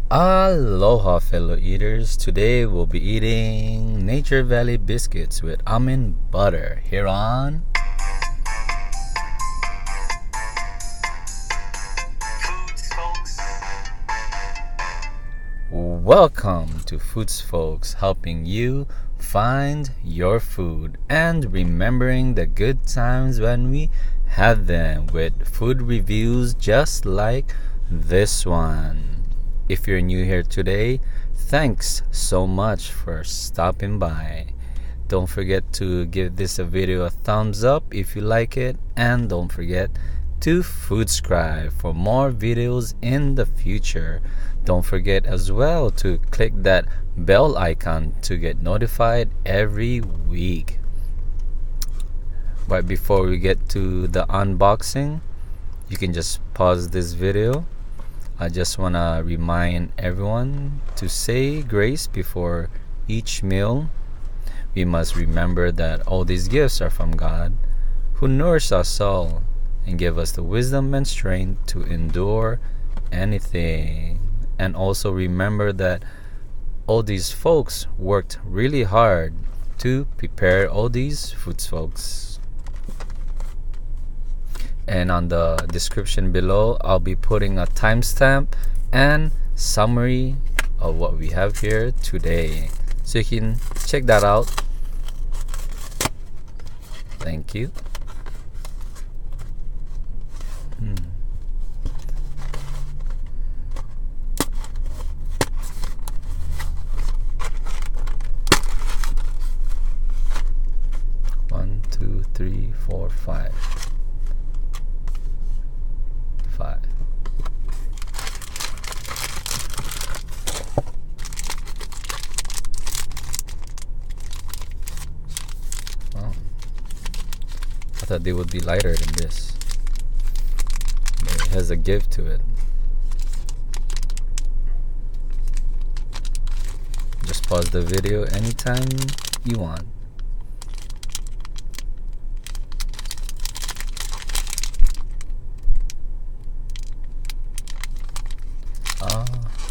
Aloha, fellow eaters. Today we'll be eating Nature Valley Biscuits with Almond Butter here on Welcome to FoodzFolkz, helping you find your food and remembering the good times when we had them with food reviews just like this one. If you're new here today, thanks so much for stopping by. Don't forget to give this video a thumbs up if you like it, and don't forget to subscribe for more videos in the future. Don't forget as well to click that bell icon to get notified every week. But before we get to the unboxing, you can just pause this video. I just want to remind everyone to say grace before each meal. We must remember that all these gifts are from God, who nourishes us all and give us the wisdom and strength to endure anything. And also remember that all these folks worked really hard to prepare all these foods, folks. And on the description below, I'll be putting a timestamp and summary of what we have here today, so you can check that out. Thank you. One, two, three, four, five. Wow. I thought they would be lighter than this. But it has a give to it. Just pause the video anytime you want.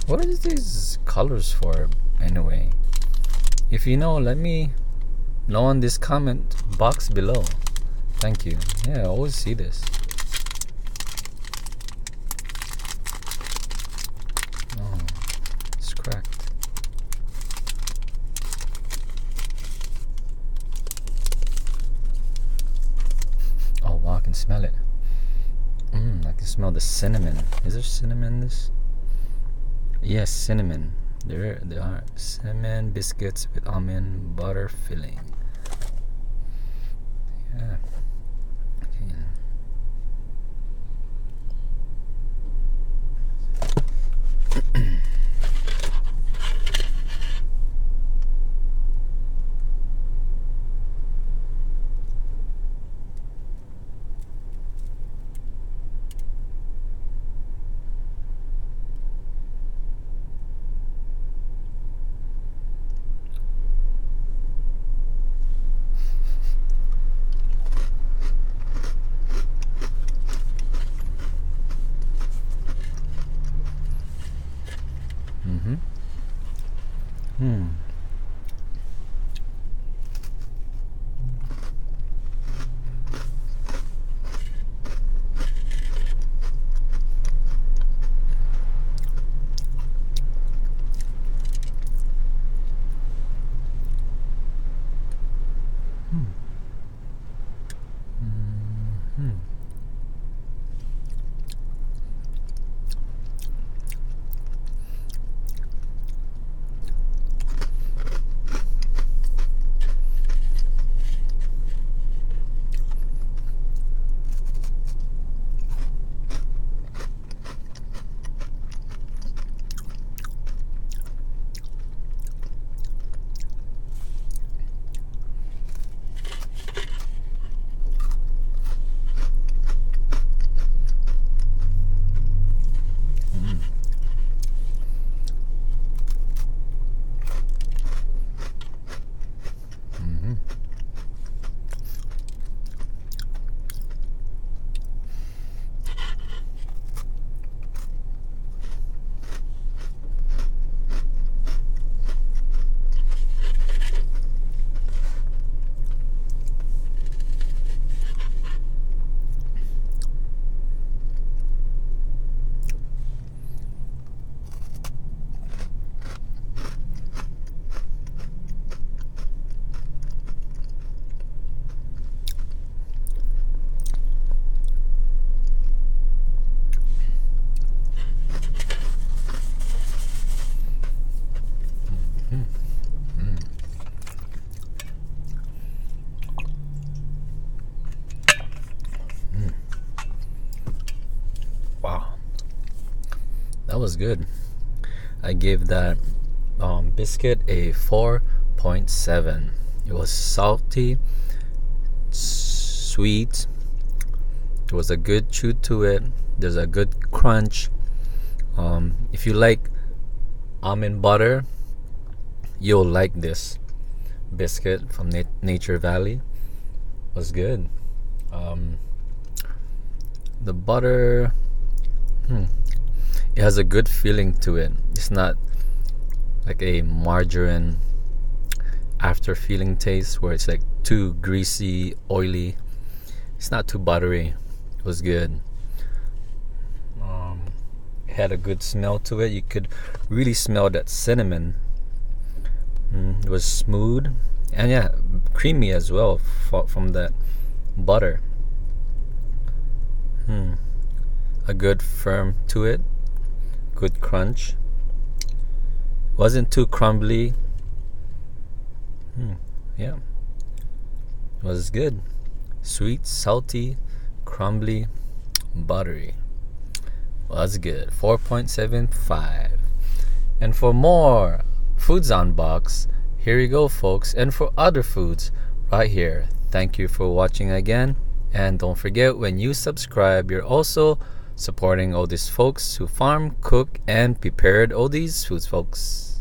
What are these colors for anyway? If you know, let me know on this comment box below. Thank you. Yeah, I always see this. Oh, it's cracked. Oh wow, I can smell it. I can smell the cinnamon. Is there cinnamon in this? Yes, cinnamon. There are cinnamon biscuits with almond butter filling. Yeah. Okay. was good. I gave that biscuit a 4.7. It was salty, sweet. There was a good chew to it. There's a good crunch. If you like almond butter, you'll like this biscuit from Nature Valley. It was good. The butter, it has a good feeling to it. It's not like a margarine after feeling taste where it's like too greasy, oily. It's not too buttery. It was good. It had a good smell to it. You could really smell that cinnamon. It was smooth and creamy as well from that butter. A good firm to it. Good crunch. Wasn't too crumbly. It was good. Sweet, salty, crumbly, buttery. Was good. 4.75. And for more Foodz Unbox, here you go, folks. And for other foods, right here. Thank you for watching again. And don't forget, when you subscribe, you're also supporting all these folks who farm, cook, and prepared all these foods, folks.